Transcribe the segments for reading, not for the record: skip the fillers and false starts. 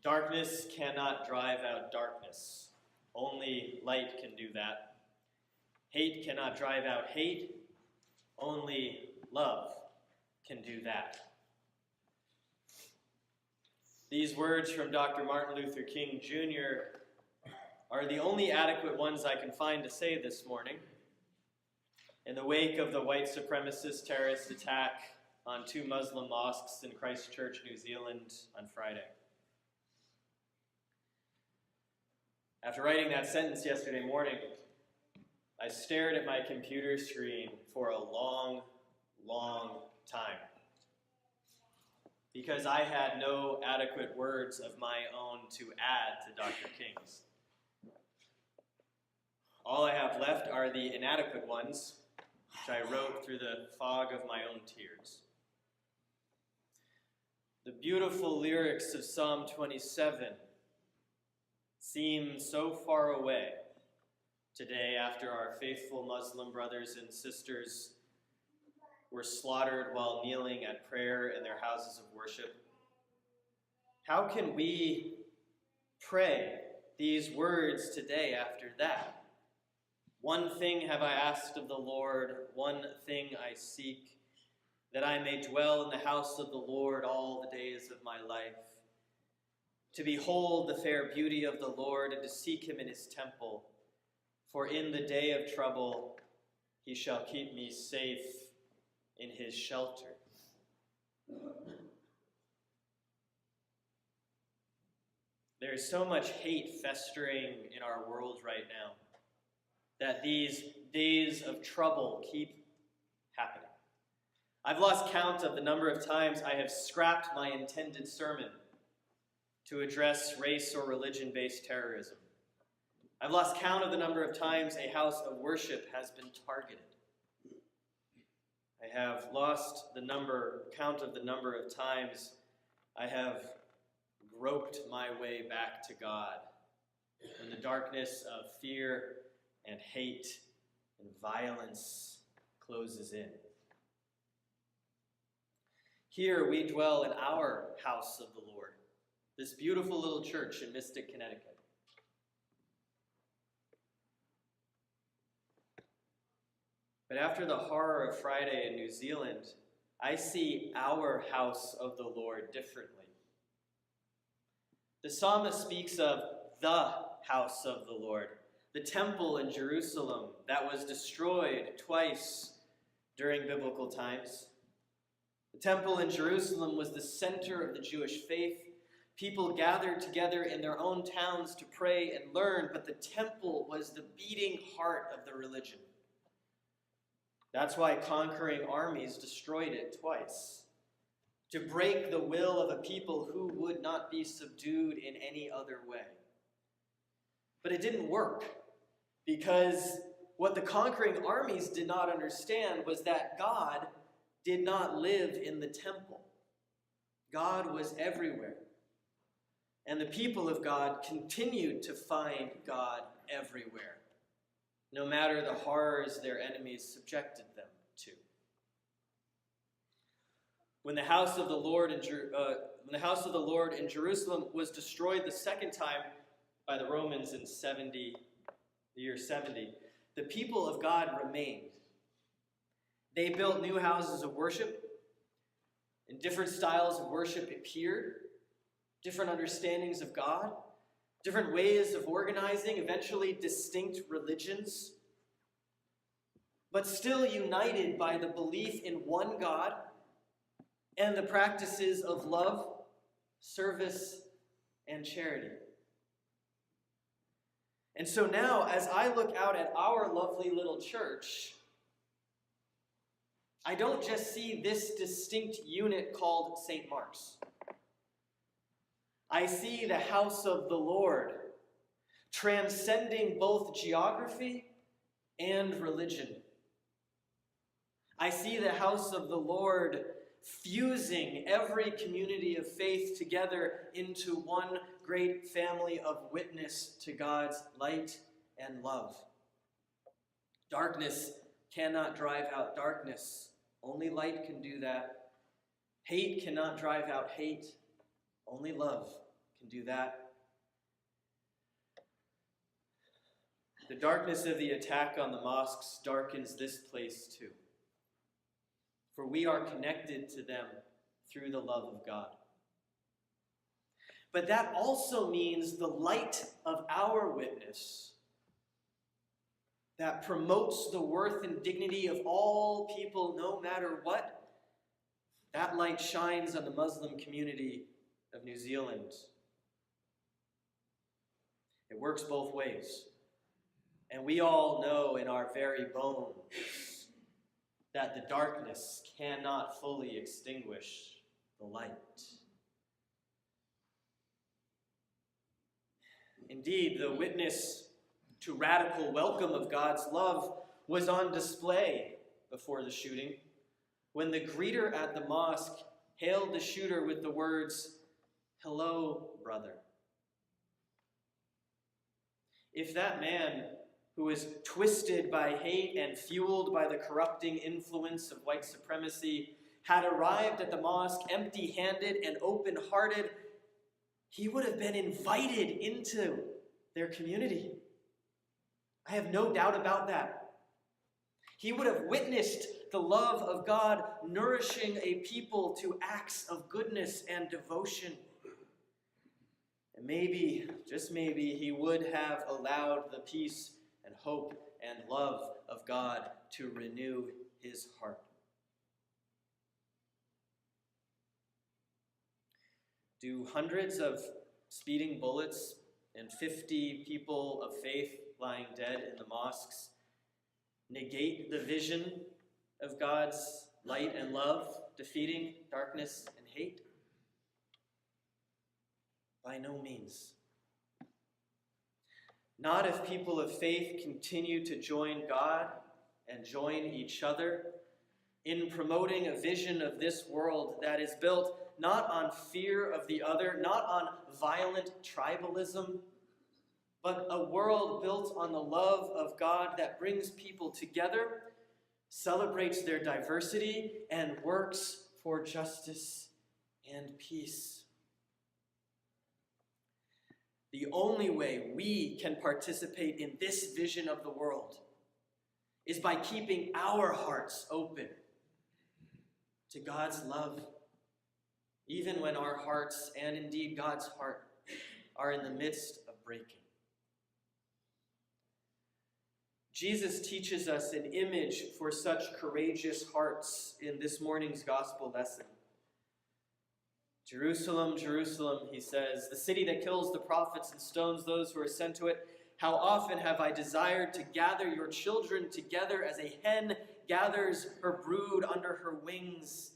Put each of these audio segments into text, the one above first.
Darkness cannot drive out darkness. Only light can do that. Hate cannot drive out hate. Only love can do that. These words from Dr. Martin Luther King Jr. are the only adequate ones I can find to say this morning in the wake of the white supremacist terrorist attack on 2 Muslim mosques in Christchurch, New Zealand on Friday. After writing that sentence yesterday morning, I stared at my computer screen for a long, long time because I had no adequate words of my own to add to Dr. King's. All I have left are the inadequate ones, which I wrote through the fog of my own tears. The beautiful lyrics of Psalm 27 seem so far away today after our faithful Muslim brothers and sisters were slaughtered while kneeling at prayer in their houses of worship. How can we pray these words today after that? One thing have I asked of the Lord, one thing I seek, that I may dwell in the house of the Lord all the days of my life, to behold the fair beauty of the Lord and to seek him in his temple. For in the day of trouble he shall keep me safe in his shelter. There is so much hate festering in our world right now that these days of trouble keep happening. I've lost count of the number of times I have scrapped my intended sermon to address race or religion-based terrorism. I've lost count of the number of times a house of worship has been targeted. I have lost count of the number of times I have groped my way back to God when the darkness of fear and hate and violence closes in. Here we dwell in our house of the Lord, this beautiful little church in Mystic, Connecticut. But after the horror of Friday in New Zealand, I see our house of the Lord differently. The psalmist speaks of the house of the Lord, the temple in Jerusalem that was destroyed twice during biblical times. The temple in Jerusalem was the center of the Jewish faith. People gathered together in their own towns to pray and learn, but the temple was the beating heart of the religion. That's why conquering armies destroyed it twice, to break the will of a people who would not be subdued in any other way. But it didn't work, because what the conquering armies did not understand was that God did not live in the temple. God was everywhere. And the people of God continued to find God everywhere, no matter the horrors their enemies subjected them to. When the house of the Lord in Jerusalem was destroyed the second time by the Romans in the year 70, the people of God remained. They built new houses of worship, and different styles of worship appeared, different understandings of God, different ways of organizing, eventually distinct religions, but still united by the belief in one God and the practices of love, service, and charity. And so now, as I look out at our lovely little church, I don't just see this distinct unit called St. Mark's. I see the house of the Lord, transcending both geography and religion. I see the house of the Lord fusing every community of faith together into one great family of witness to God's light and love. Darkness cannot drive out darkness. Only light can do that. Hate cannot drive out hate. Only love can do that. The darkness of the attack on the mosques darkens this place too, for we are connected to them through the love of God. But that also means the light of our witness that promotes the worth and dignity of all people, no matter what, that light shines on the Muslim community of New Zealand. It works both ways. And we all know in our very bones that the darkness cannot fully extinguish the light. Indeed, the witness to radical welcome of God's love was on display before the shooting, when the greeter at the mosque hailed the shooter with the words, "Hello, brother." If that man, who is twisted by hate and fueled by the corrupting influence of white supremacy, had arrived at the mosque empty-handed and open-hearted, he would have been invited into their community. I have no doubt about that. He would have witnessed the love of God nourishing a people to acts of goodness and devotion. And maybe, just maybe, he would have allowed the peace and hope and love of God to renew his heart. Do hundreds of speeding bullets and 50 people of faith lying dead in the mosques negate the vision of God's light and love defeating darkness and hate? By no means. Not if people of faith continue to join God and join each other in promoting a vision of this world that is built not on fear of the other, not on violent tribalism, but a world built on the love of God that brings people together, celebrates their diversity, and works for justice and peace. The only way we can participate in this vision of the world is by keeping our hearts open to God's love, even when our hearts, and indeed God's heart, are in the midst of breaking. Jesus teaches us an image for such courageous hearts in this morning's gospel lesson. Jerusalem, Jerusalem, he says, the city that kills the prophets and stones those who are sent to it, how often have I desired to gather your children together as a hen gathers her brood under her wings,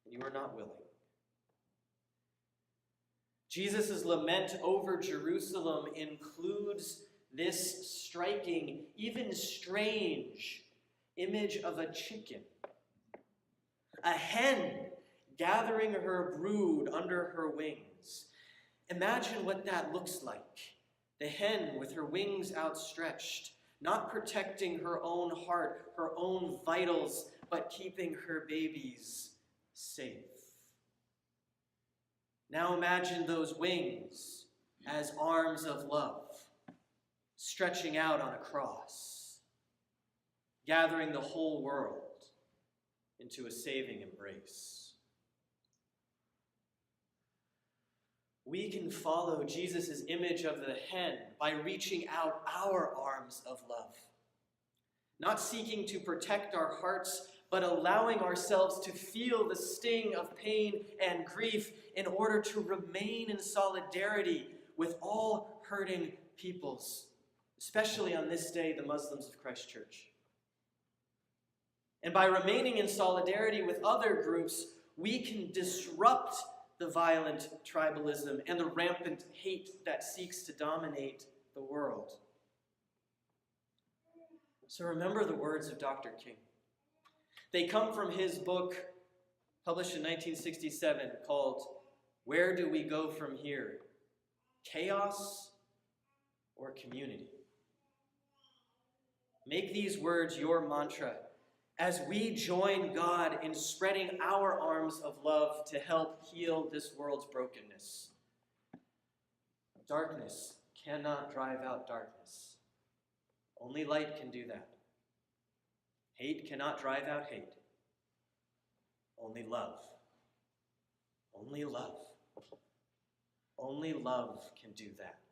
and you are not willing. Jesus' lament over Jerusalem includes this striking, even strange image of a chicken. A hen gathering her brood under her wings. Imagine what that looks like. The hen with her wings outstretched, not protecting her own heart, her own vitals, but keeping her babies safe. Now imagine those wings as arms of love, stretching out on a cross, gathering the whole world into a saving embrace. We can follow Jesus' image of the hen by reaching out our arms of love, not seeking to protect our hearts, but allowing ourselves to feel the sting of pain and grief in order to remain in solidarity with all hurting peoples, especially on this day, the Muslims of Christ Church. And by remaining in solidarity with other groups, we can disrupt the violent tribalism and the rampant hate that seeks to dominate the world. So remember the words of Dr. King. They come from his book, published in 1967, called Where Do We Go From Here? Chaos or Community? Make these words your mantra as we join God in spreading our arms of love to help heal this world's brokenness. Darkness cannot drive out darkness. Only light can do that. Hate cannot drive out hate. Only love. Only love. Only love can do that.